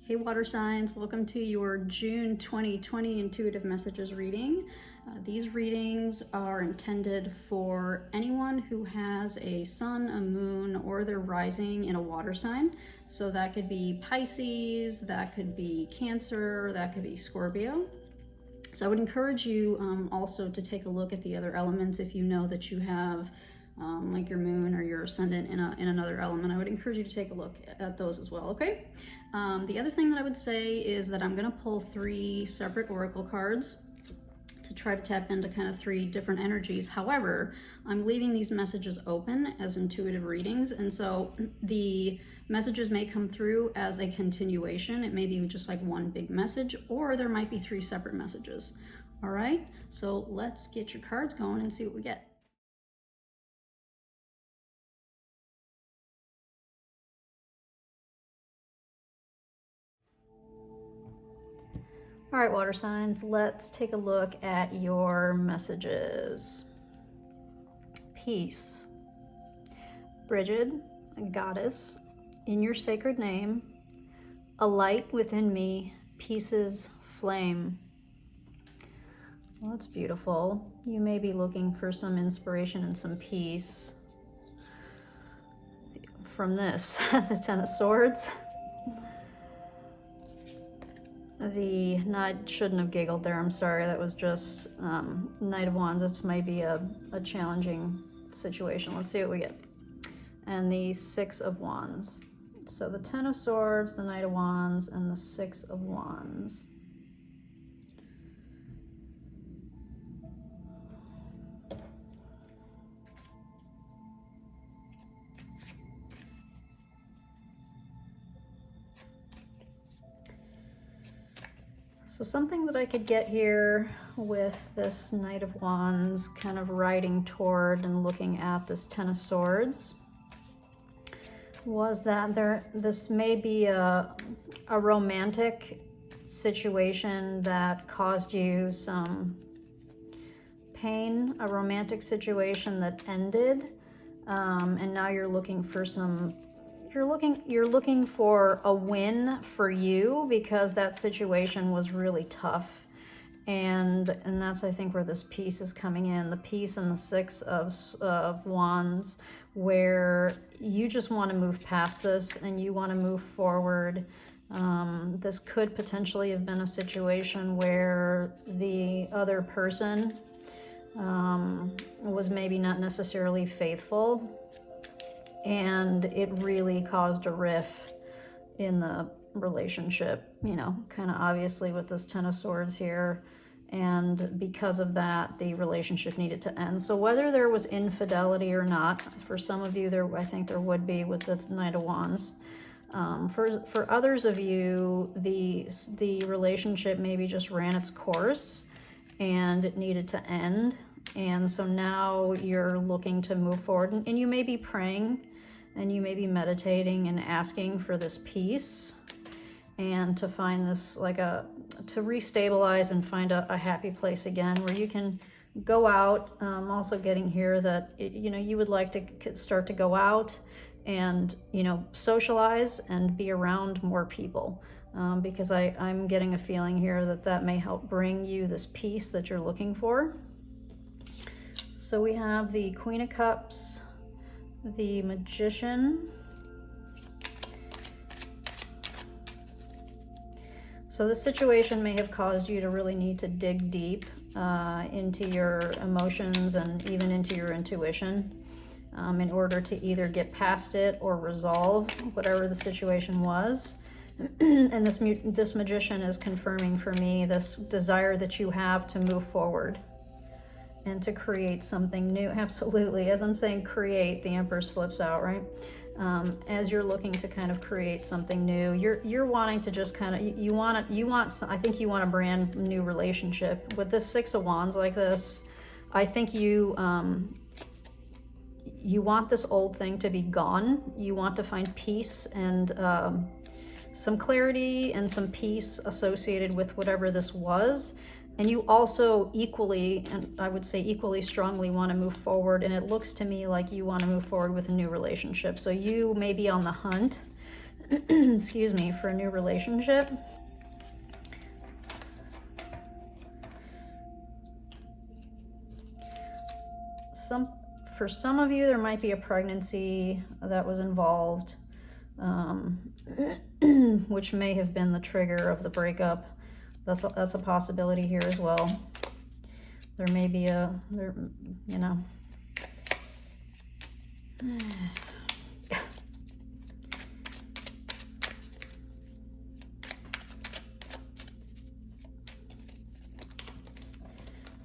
Hey water signs, welcome to your June 2020 intuitive messages reading. These readings are intended for anyone who has a sun, a moon, or they're rising in a water sign. So that could be Pisces, that could be Cancer, that could be Scorpio. So I would encourage you also to take a look at the other elements if you know that you have like your moon or your ascendant in another element. I would encourage you to take a look at those as well, okay? The other thing that I would say is that I'm gonna pull 3 separate oracle cards to try to tap into kind of 3 different energies. However, I'm leaving these messages open as intuitive readings, and so the messages may come through as a continuation. It may be just like one big message, or there might be 3 separate messages. All right, so let's get your cards going and see what we get. All right, water signs, let's take a look at your messages. Peace. Bridget, a goddess, in your sacred name, a light within me, peace's flame. Well, that's beautiful. You may be looking for some inspiration and some peace from this, the Ten of Swords. I shouldn't have giggled there, I'm sorry, that was just Knight of Wands. This might be a challenging situation. Let's see what we get. And the 6 of Wands. So the 10 of Swords, the Knight of Wands, and the 6 of Wands. So something that I could get here with this Knight of Wands kind of riding toward and looking at this 10 of Swords was that this may be a romantic situation that caused you some pain, a romantic situation that ended, and now you're looking for you're looking for a win for you because that situation was really tough. And that's, I think, where this peace is coming in. The peace and the 6 of Wands, where you just want to move past this and you want to move forward. This could potentially have been a situation where the other person was maybe not necessarily faithful, and it really caused a rift in the relationship, you know, kind of obviously with this 10 of Swords here. And because of that, the relationship needed to end. So whether there was infidelity or not, for some of you, I think there would be with the Knight of Wands. For others of you, the relationship maybe just ran its course and it needed to end. And so now you're looking to move forward, and you may be praying and you may be meditating and asking for this peace and to find this to restabilize and find a happy place again where you can go out. Also getting here that, you would like to start to go out and, socialize and be around more people, because I'm getting a feeling here that may help bring you this peace that you're looking for. So we have the Queen of Cups, the Magician. So this situation may have caused you to really need to dig deep into your emotions and even into your intuition in order to either get past it or resolve whatever the situation was. And this Magician is confirming for me this desire that you have to move forward and to create something new. Absolutely. As I'm saying create, the Empress flips out, right? As you're looking to kind of create something new, you're wanting to just kind of, I think you want a brand new relationship. With this 6 of Wands like this, I think you want this old thing to be gone. You want to find peace and some clarity and some peace associated with whatever this was. And you also equally, and I would say equally strongly, want to move forward. And it looks to me like you want to move forward with a new relationship. So you may be on the hunt excuse me, for a new relationship. For some of you, there might be a pregnancy that was involved, which may have been the trigger of the breakup. That's a possibility here as well. There may be you know.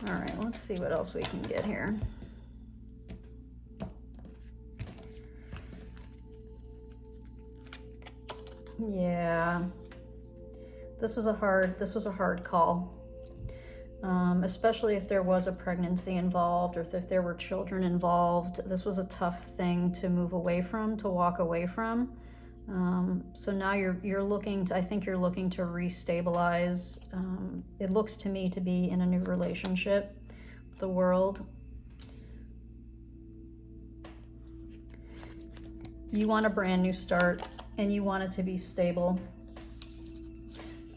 All right, let's see what else we can get here. Yeah, this was a hard call, especially if there was a pregnancy involved, or if there were children involved. This was a tough thing to move away from, to walk away from. So now you're looking to, I think you're looking to restabilize. It looks to me to be in a new relationship, the World. You want a brand new start, and you want it to be stable.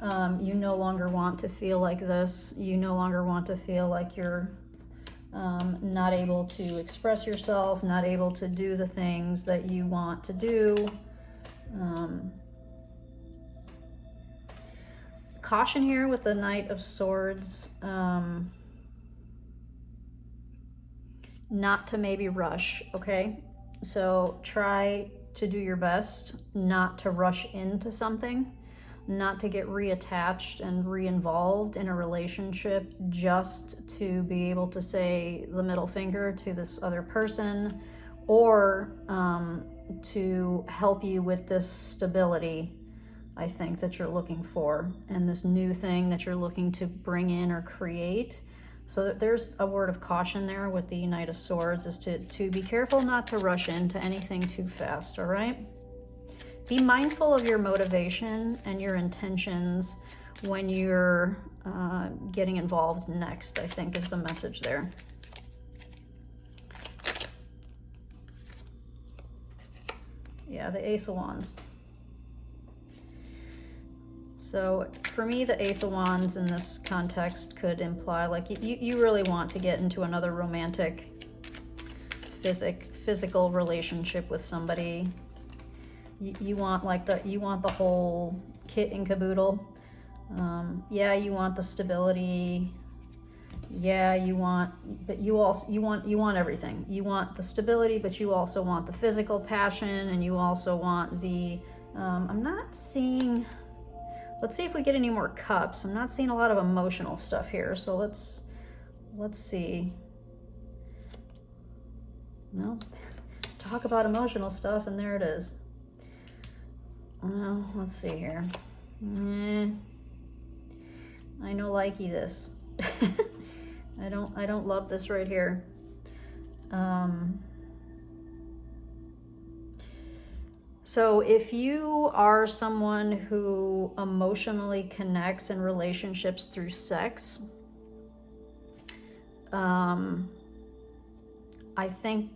You no longer want to feel like this. You no longer want to feel like you're not able to express yourself, not able to do the things that you want to do. Caution here with the Knight of Swords. Not to maybe rush, okay? So try to do your best not to rush into something, not to get reattached and re-involved in a relationship just to be able to say the middle finger to this other person, or to help you with this stability, I think, that you're looking for, and this new thing that you're looking to bring in or create. So there's a word of caution there with the Knight of Swords, is to be careful not to rush into anything too fast, all right? Be mindful of your motivation and your intentions when you're getting involved next, I think, is the message there. Yeah, the Ace of Wands. So for me, the Ace of Wands in this context could imply like you really want to get into another romantic, physical relationship with somebody. You want the whole kit and caboodle. Yeah, you want the stability. Yeah, you want everything. You want the stability, but you also want the physical passion, and you also want the I'm not seeing. Let's see if we get any more cups. I'm not seeing a lot of emotional stuff here, so let's see. No, talk about emotional stuff, and there it is. Well, let's see here. I know likey this. I don't love this right here. So if you are someone who emotionally connects in relationships through sex, I think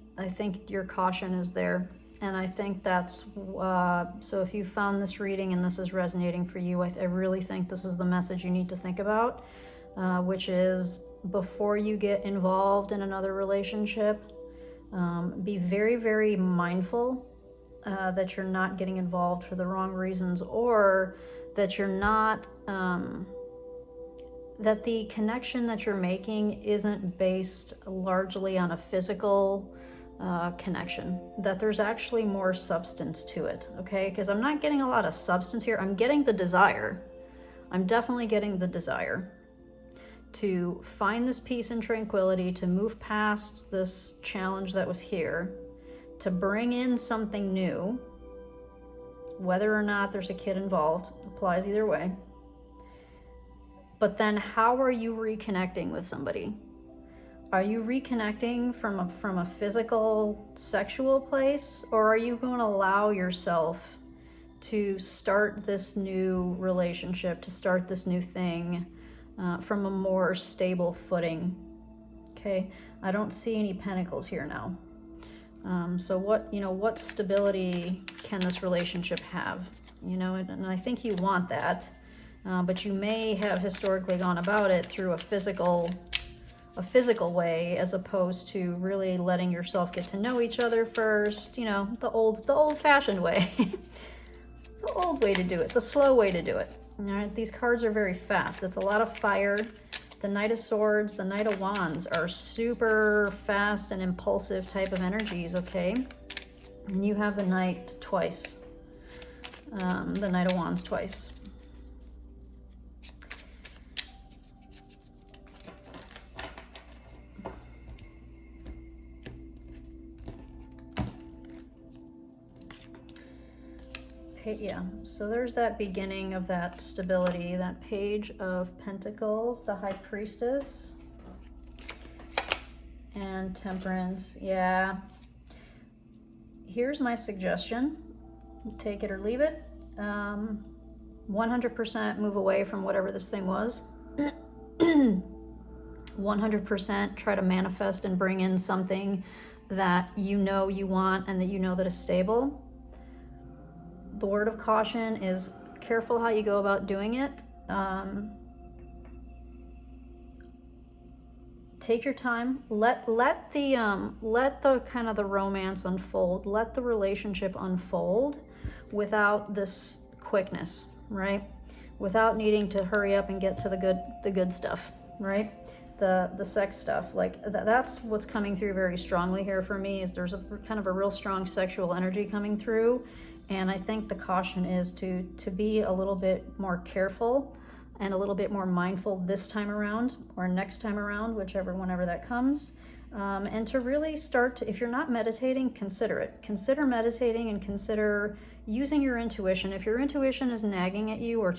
your caution is there. And I think that's, so if you found this reading and this is resonating for you, I really think this is the message you need to think about, which is, before you get involved in another relationship, be very, very mindful that you're not getting involved for the wrong reasons, or that you're not, that the connection that you're making isn't based largely on a physical connection, that there's actually more substance to it, okay? Because I'm not getting a lot of substance here. I'm getting the desire. I'm definitely getting the desire to find this peace and tranquility, to move past this challenge that was here, to bring in something new. Whether or not there's a kid involved applies either way. But then how are you reconnecting with somebody? Are you reconnecting from a physical, sexual place, or are you going to allow yourself to start this new relationship, to start this new thing from a more stable footing? Okay, I don't see any pentacles here now. So what stability can this relationship have? you know, and I think you want that. But you may have historically gone about it through a physical way, as opposed to really letting yourself get to know each other first, you know, the old-fashioned way. The old way to do it, the slow way to do it. All right, these cards are very fast. It's a lot of fire. The Knight of Swords, the Knight of Wands are super fast and impulsive type of energies, okay? And you have the Knight twice. The Knight of Wands twice. Yeah, so there's that beginning of that stability, that Page of Pentacles, the High Priestess, and Temperance. Yeah. Here's my suggestion. Take it or leave it. 100% move away from whatever this thing was. 100% try to manifest and bring in something that you know you want and that you know that is stable. The word of caution is careful how you go about doing it. Take your time. Let the kind of the romance unfold. Let the relationship unfold without this quickness, right? Without needing to hurry up and get to the good stuff, right? The sex stuff. Like that's what's coming through very strongly here for me. Is there's a kind of a real strong sexual energy coming through. And I think the caution is to be a little bit more careful and a little bit more mindful this time around or next time around, whenever that comes. And to really start to, if you're not meditating, consider it. Consider meditating and consider using your intuition. If your intuition is nagging at you or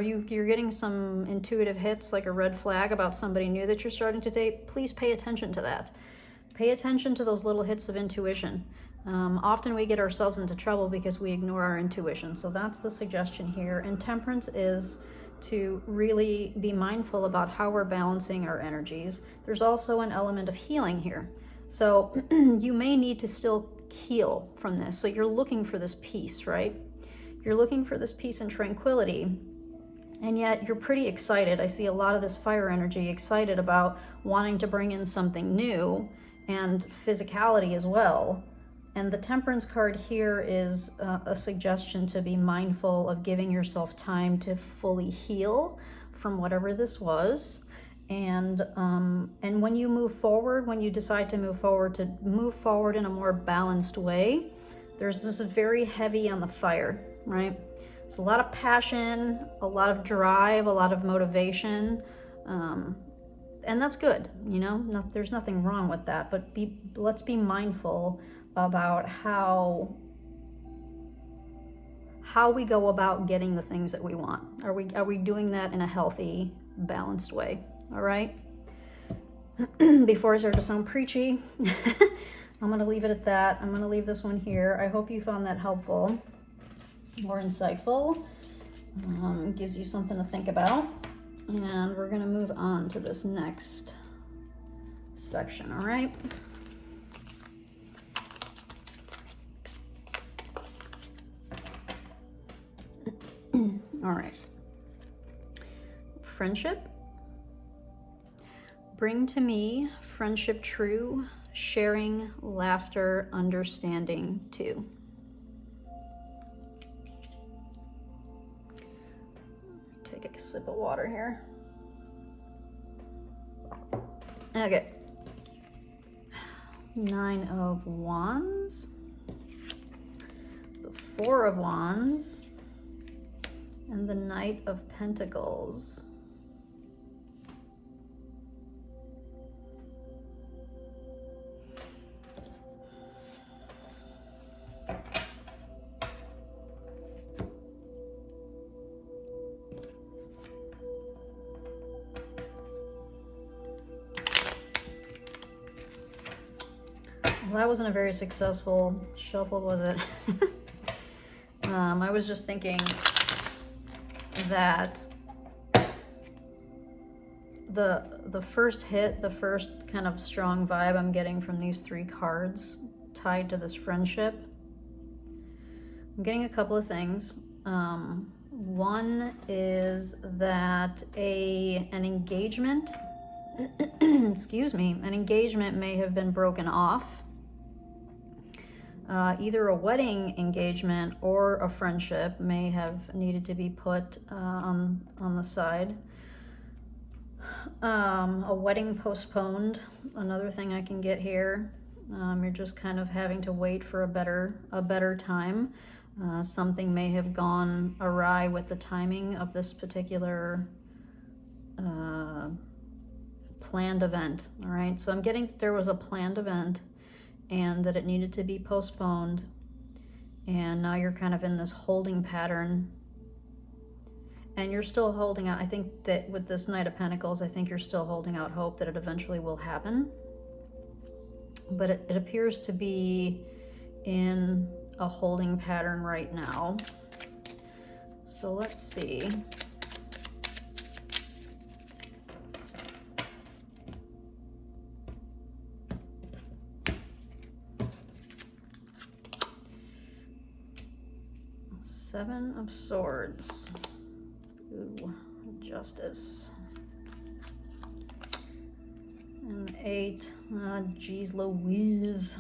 you're getting some intuitive hits like a red flag about somebody new that you're starting to date, please pay attention to that. Pay attention to those little hits of intuition. Often we get ourselves into trouble because we ignore our intuition. So that's the suggestion here. And Temperance is to really be mindful about how we're balancing our energies. There's also an element of healing here. So you may need to still heal from this. So you're looking for this peace, right? You're looking for this peace and tranquility. And yet you're pretty excited. I see a lot of this fire energy, excited about wanting to bring in something new and physicality as well. And the Temperance card here is a suggestion to be mindful of giving yourself time to fully heal from whatever this was. And when you move forward, when you decide to move forward in a more balanced way, there's this very heavy on the fire, right? It's a lot of passion, a lot of drive, a lot of motivation. And that's good, you know, there's nothing wrong with that, but let's be mindful about how we go about getting the things that we want. Are we doing that in a healthy, balanced way? All right. Before I start to sound preachy, I'm going to leave it at that. I'm going to leave this one here. I hope you found that helpful or insightful. Gives you something to think about. And we're going to move on to this next section. All right. All right. Friendship. Bring to me friendship true, sharing, laughter, understanding too. Take a sip of water here. Okay. 9 of Wands. The 4 of Wands. And the Knight of Pentacles. Well, that wasn't a very successful shuffle, was it? I was just thinking that the first hit, the first kind of strong vibe I'm getting from these 3 cards tied to this friendship, I'm getting a couple of things. One is that an engagement, excuse me, an engagement may have been broken off. Either a wedding engagement or a friendship may have needed to be put on the side. A wedding postponed, another thing I can get here. You're just kind of having to wait for a better time. Something may have gone awry with the timing of this particular planned event. All right, so I'm getting that there was a planned event and that it needed to be postponed, and now you're kind of in this holding pattern, and you're still holding out. I think that with this Knight of Pentacles, I think you're still holding out hope that it eventually will happen, but it appears to be in a holding pattern right now. So let's see. Seven of Swords. Ooh, Justice. And 8. Geez Louise.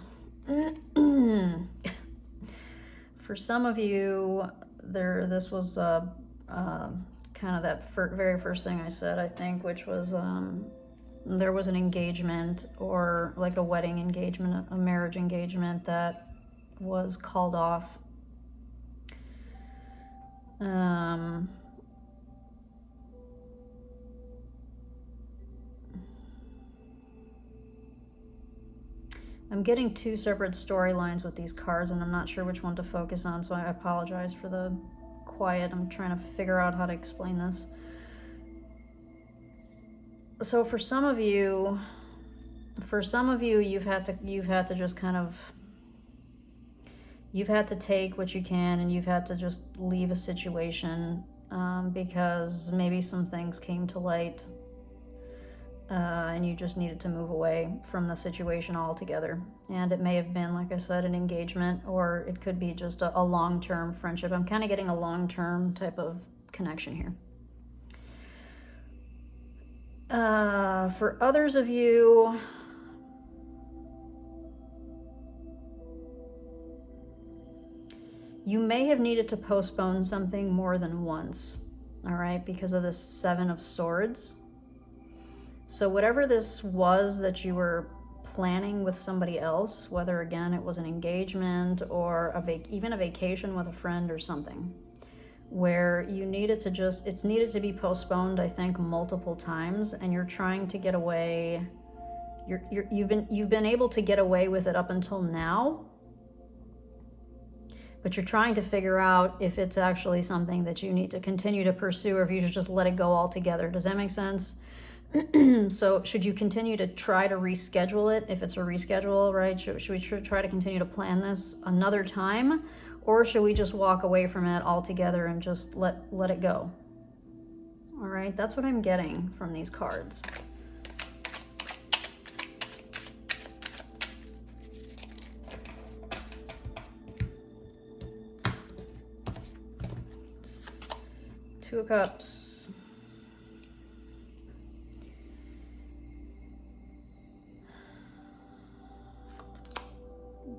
For some of you, this was kind of that very first thing I said, I think, which was there was an engagement, or like a wedding engagement, a marriage engagement that was called off. I'm getting two separate storylines with these cards, and I'm not sure which one to focus on, so I apologize for the quiet. I'm trying to figure out how to explain this. So for some of you, you've had to just kind of, you've had to take what you can, and you've had to just leave a situation because maybe some things came to light and you just needed to move away from the situation altogether. And it may have been, like I said, an engagement, or it could be just a long-term friendship. I'm kind of getting a long-term type of connection here. For others of you, you may have needed to postpone something more than once, all right, because of this Seven of Swords. So whatever this was that you were planning with somebody else, whether again it was an engagement or even a vacation with a friend or something, where you needed to just, it's needed to be postponed, I think, multiple times, and you're trying to get away. You've been able to get away with it up until now, but you're trying to figure out if it's actually something that you need to continue to pursue, or if you should just let it go altogether. Does that make sense? So should you continue to try to reschedule it, if it's a reschedule, right? Should we try to continue to plan this another time, or should we just walk away from it altogether and just let it go? All right, that's what I'm getting from these cards. Two of Cups.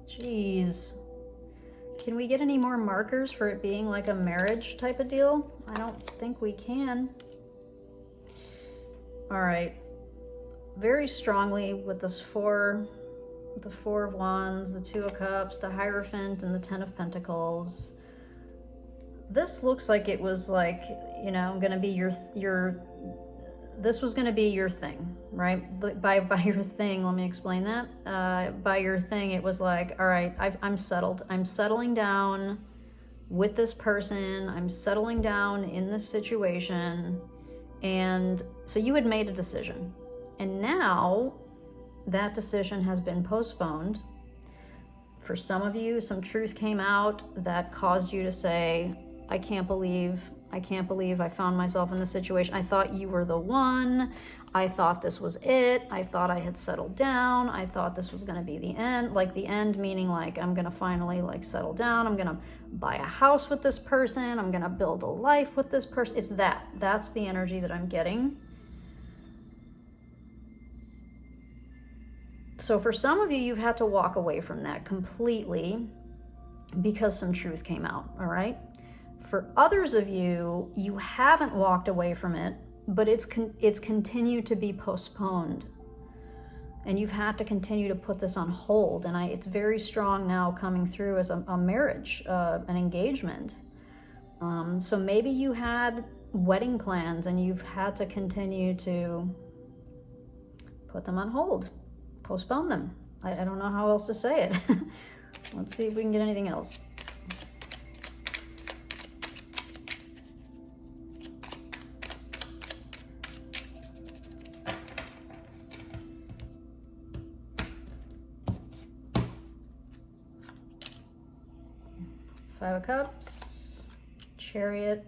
Jeez. Can we get any more markers for it being like a marriage type of deal? I don't think we can. All right. Very strongly with this the Four of Wands, the Two of Cups, the Hierophant, and the Ten of Pentacles. This looks like it was like, you know, going to be this was going to be your thing, right? By your thing, let me explain that. By your thing, it was like, all right, I'm settled. I'm settling down with this person. I'm settling down in this situation. And so you had made a decision. And now that decision has been postponed. For some of you, some truth came out that caused you to say, I can't believe I can't believe I found myself in this situation. I thought you were the one. I thought this was it. I thought I had settled down. I thought this was going to be the end. Like the end meaning like I'm going to finally like settle down. I'm going to buy a house with this person. I'm going to build a life with this person. It's that. That's the energy that I'm getting. So for some of you, you've had to walk away from that completely because some truth came out, all right? For others of you, you haven't walked away from it, but it's continued to be postponed. And you've had to continue to put this on hold. And it's very strong now coming through as a marriage, an engagement. So maybe you had wedding plans and you've had to continue to put them on hold, postpone them. I don't know how else to say it. Let's see if we can get anything else. Five of Cups, Chariot,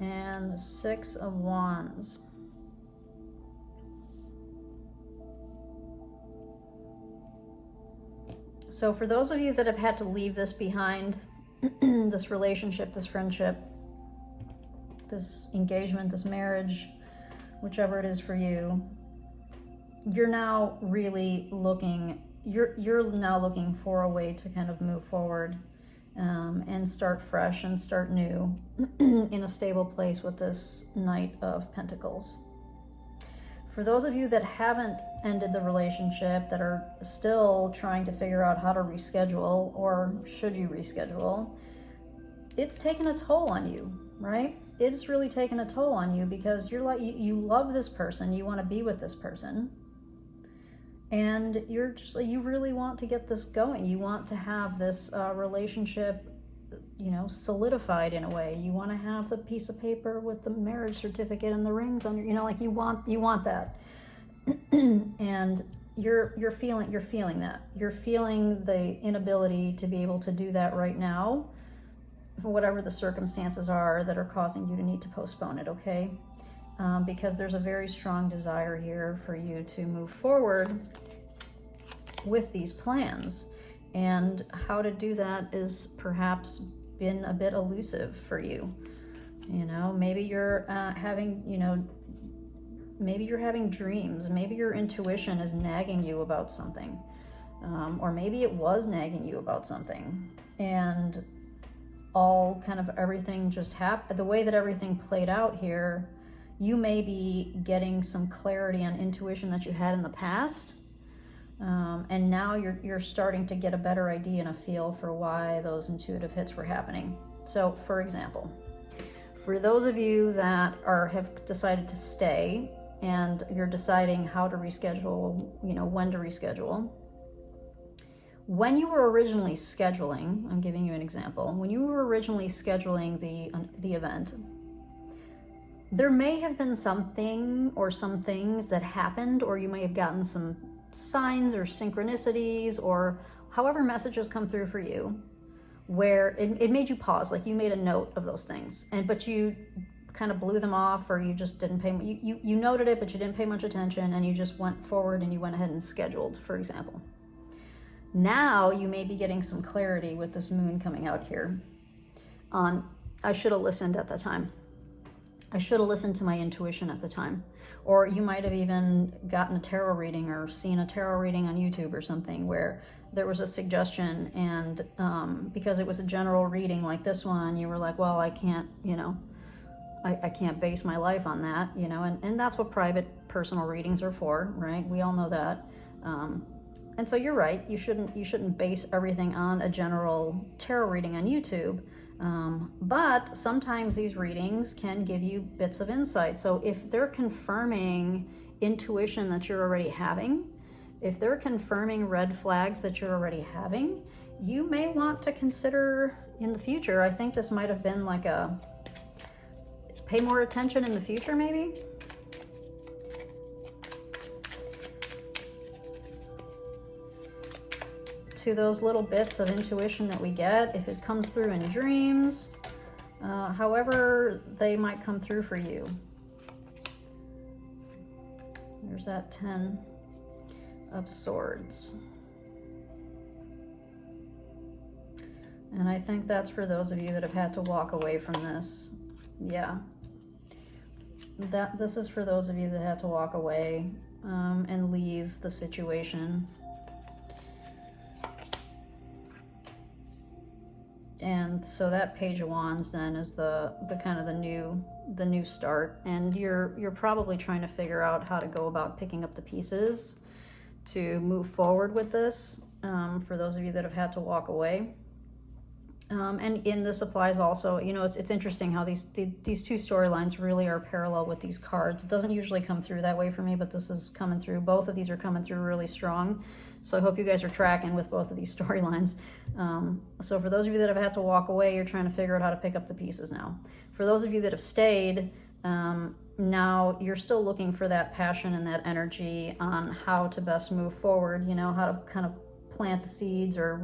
and the Six of Wands. So for those of you that have had to leave this behind, this relationship, this friendship, this engagement, this marriage, whichever it is for you, you're now really looking, you're now looking for a way to kind of move forward and start fresh and start new in a stable place with this Knight of Pentacles. For those of you that haven't ended the relationship, that are still trying to figure out how to reschedule, or should you reschedule, it's taken a toll on you, right? It's really taken a toll on you because you're like, you love this person, you want to be with this person, and you're just, you really want to get this going. You want to have this relationship, you know, solidified in a way. You want to have the piece of paper with the marriage certificate and the rings on your, you know, like you want that. And you're feeling that. You're feeling the inability to be able to do that right now, for whatever the circumstances are that are causing you to need to postpone it, okay? Because there's a very strong desire here for you to move forward with these plans. And how to do that is perhaps been a bit elusive for you. You know, maybe you're having, you know, maybe you're having dreams. Maybe your intuition is nagging you about something. Or maybe it was nagging you about something. And all kind of everything just happened. The way that everything played out here, you may be getting some clarity on intuition that you had in the past. And now you're starting to get a better idea and a feel for why those intuitive hits were happening. So, for example, for those of you that have decided to stay and you're deciding how to reschedule, you know, when to reschedule, when you were originally scheduling, I'm giving you an example, when you were originally scheduling the event, there may have been something or some things that happened, or you may have gotten some signs or synchronicities or however messages come through for you where it made you pause, like you made a note of those things, but you kind of blew them off, or you just didn't pay, you noted it but you didn't pay much attention, and you just went forward and you went ahead and scheduled, for example. Now you may be getting some clarity with this moon coming out here on, I should have listened at the time. I should have listened to my intuition at the time. Or you might have even gotten a tarot reading or seen a tarot reading on YouTube or something where there was a suggestion, and because it was a general reading like this one, you were like, well, I can't, you know, I can't base my life on that, you know, and that's what private personal readings are for, right? We all know that. And so you're right, you shouldn't base everything on a general tarot reading on YouTube. But sometimes these readings can give you bits of insight. So if they're confirming intuition that you're already having, if they're confirming red flags that you're already having, you may want to consider in the future. I think this might have been like a pay more attention in the future, maybe. to those little bits of intuition that we get, if it comes through in dreams, however they might come through for you. There's that 10 of Swords. And I think that's for those of you that have had to walk away from this. Yeah. This is for those of you that had to walk away and leave the situation. And so that Page of Wands then is the kind of the new start, and you're probably trying to figure out how to go about picking up the pieces to move forward with this, for those of you that have had to walk away. And this applies also, you know, it's interesting how these two storylines really are parallel with these cards. It doesn't usually come through that way for me, but this is coming through. Both of these are coming through really strong. So I hope you guys are tracking with both of these storylines. So for those of you that have had to walk away, you're trying to figure out how to pick up the pieces now. For those of you that have stayed, now you're still looking for that passion and that energy on how to best move forward, you know, how to kind of plant the seeds, or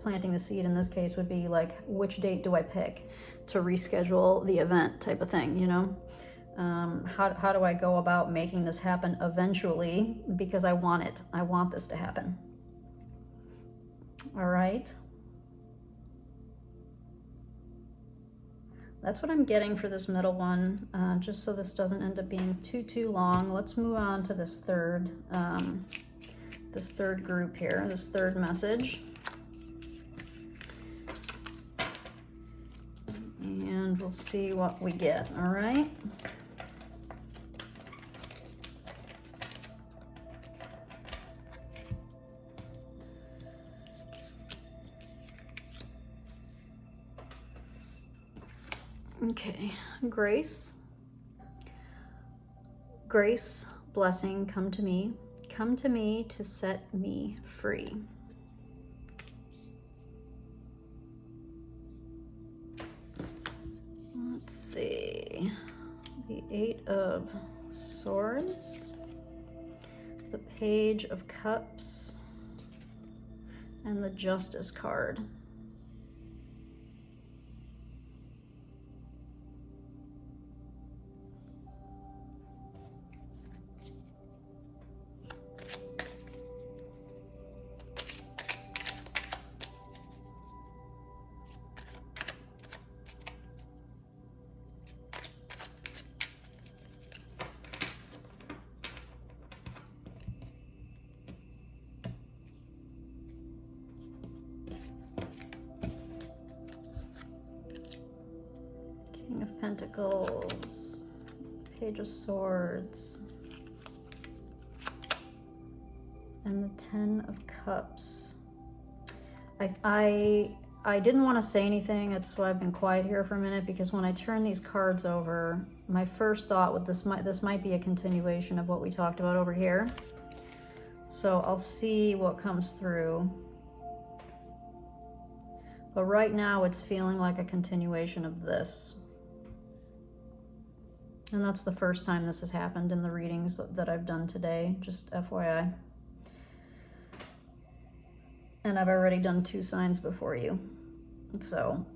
planting the seed in this case would be like, which date do I pick to reschedule the event type of thing, you know? How do I go about making this happen eventually, because I want it. I want this to happen. All right. That's what I'm getting for this middle one, just so this doesn't end up being too long. Let's move on to this third group here, this third message. And we'll see what we get, all right? Okay, grace, blessing, come to me to set me free. Let's see, the 8 of Swords, the Page of Cups, and the Justice card. King of Pentacles, Page of Swords, and the 10 of Cups. I didn't want to say anything, that's why I've been quiet here for a minute, because when I turn these cards over, my first thought with this might be a continuation of what we talked about over here. So I'll see what comes through. But right now it's feeling like a continuation of this. And that's the first time this has happened in the readings that I've done today, just FYI. And I've already done 2 signs before you, so.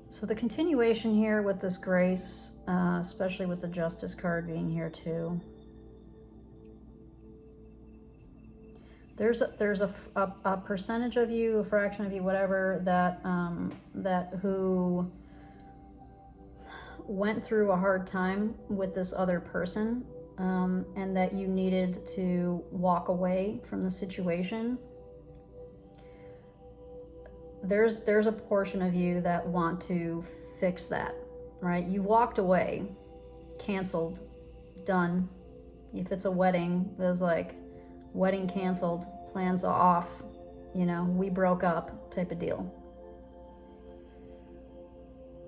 So the continuation here with this grace, especially with the Justice card being here too. There's a percentage of you, a fraction of you, whatever, that who went through a hard time with this other person, and that you needed to walk away from the situation. There's a portion of you that want to fix that, right? You walked away, canceled, done. If it's a wedding, there's like, wedding canceled, plans off, you know, we broke up type of deal.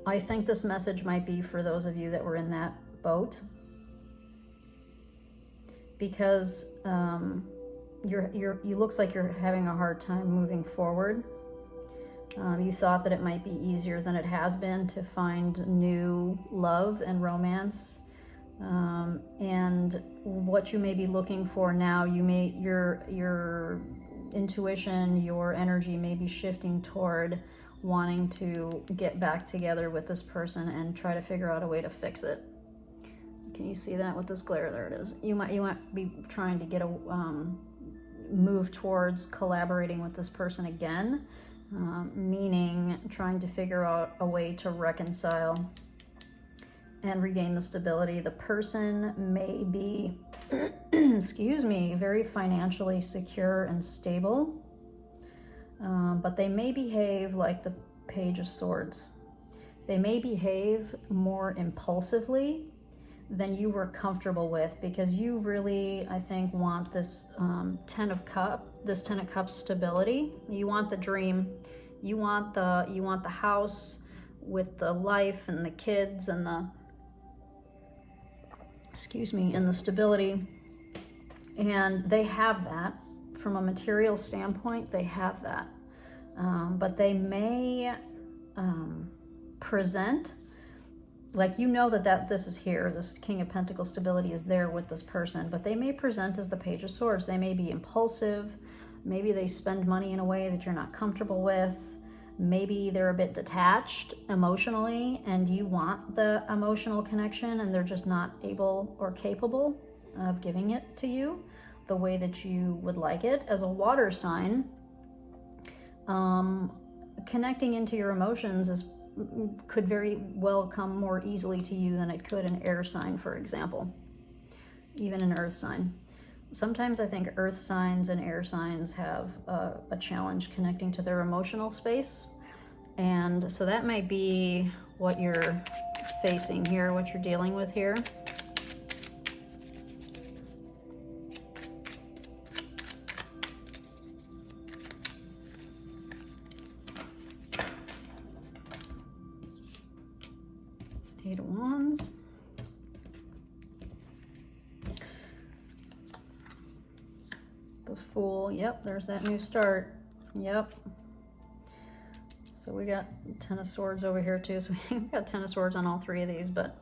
I think this message might be for those of you that were in that boat, because you looks like you're having a hard time moving forward. You thought that it might be easier than it has been to find new love and romance. And what you may be looking for now, your intuition, your energy may be shifting toward wanting to get back together with this person and try to figure out a way to fix it. Can you see that with this glare? There it is. You might be trying to get a move towards collaborating with this person again, meaning trying to figure out a way to reconcile and regain the stability. The person may be, excuse me, very financially secure and stable, but they may behave like the Page of Swords. They may behave more impulsively than you were comfortable with, because you really, I think, want this Ten of Cups stability. You want the dream. You want the house with the life and the kids and the and the stability. And they have that from a material standpoint. They have that, but they may present like, you know, that this is here, this King of Pentacles stability is there with this person, but they may present as the Page of Swords. They may be impulsive. Maybe they spend money in a way that you're not comfortable with. Maybe they're a bit detached emotionally and you want the emotional connection and they're just not able or capable of giving it to you the way that you would like it. As a water sign, connecting into your emotions could very well come more easily to you than it could an air sign, for example, even an earth sign. Sometimes I think earth signs and air signs have a challenge connecting to their emotional space. And so that might be what you're facing here, what you're dealing with here. Eight of Wands. The Fool. Yep, there's that new start. Yep. So we got Ten of Swords over here too. So we got Ten of Swords on all three of these, but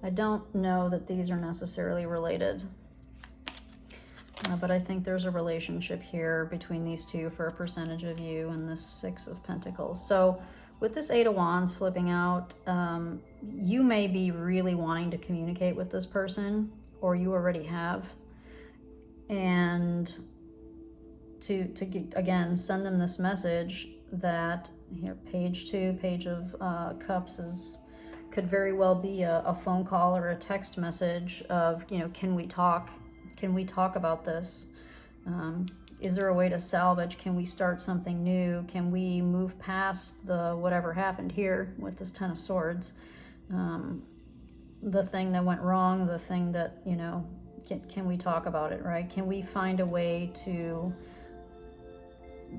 I don't know that these are necessarily related. But I think there's a relationship here between these two for a percentage of you and this Six of Pentacles. So with this Eight of Wands flipping out, you may be really wanting to communicate with this person, or you already have, and to again send them this message that here, Page of Cups could very well be a phone call or a text message of, you know, can we talk about this? Is there a way to salvage? Can we start something new? Can we move past the whatever happened here with this Ten of Swords? The thing that went wrong, the thing that, you know, can we talk about it, right? Can we find a way to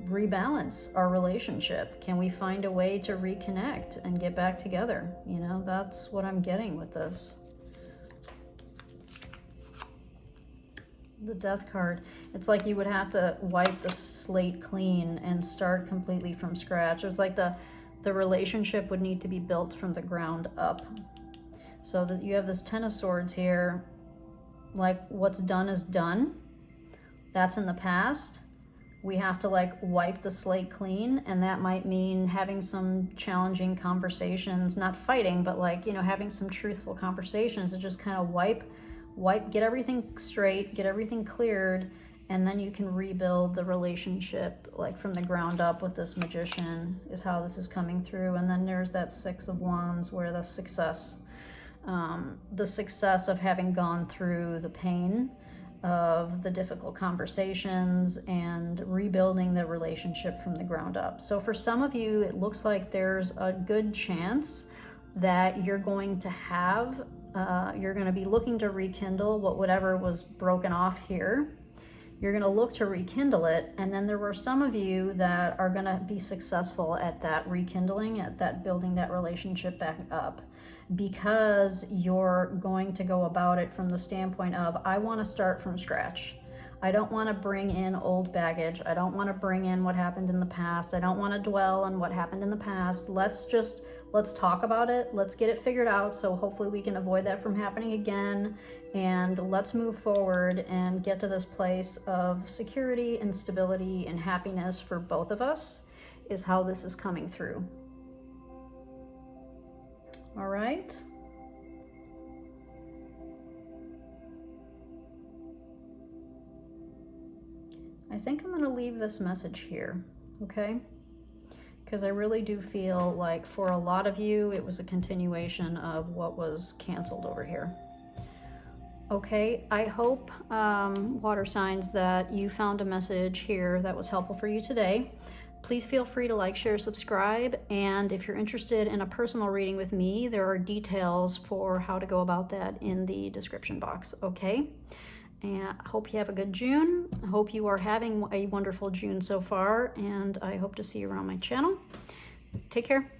rebalance our relationship? Can we find a way to reconnect and get back together? You know, that's what I'm getting with this. The Death card. It's like you would have to wipe the slate clean and start completely from scratch. It's like the relationship would need to be built from the ground up. So that you have this Ten of Swords here, like what's done is done. That's in the past. We have to like wipe the slate clean, and that might mean having some challenging conversations, not fighting, but like, you know, having some truthful conversations to just kind of wipe, get everything straight, get everything cleared, and then you can rebuild the relationship like from the ground up with this Magician is how this is coming through. And then there's that Six of Wands where the success of having gone through the pain of the difficult conversations and rebuilding the relationship from the ground up. So for some of you, it looks like there's a good chance that you're going to have you're going to be looking to rekindle whatever was broken off here. You're going to look to rekindle it, and then there were some of you that are going to be successful at that rekindling, at that building that relationship back up, because you're going to go about it from the standpoint of, I want to start from scratch. I don't want to bring in old baggage. I don't want to bring in what happened in the past. I don't want to dwell on what happened in the past. Let's talk about it. Let's get it figured out, so hopefully we can avoid that from happening again. And let's move forward and get to this place of security and stability and happiness for both of us, is how this is coming through. All right. I think I'm going to leave this message here, okay? Because I really do feel like for a lot of you, it was a continuation of what was canceled over here. Okay, I hope, water signs, that you found a message here that was helpful for you today. Please feel free to like, share, subscribe, and if you're interested in a personal reading with me, there are details for how to go about that in the description box, okay? And I hope you have a good June. I hope you are having a wonderful June so far, and I hope to see you around my channel. Take care.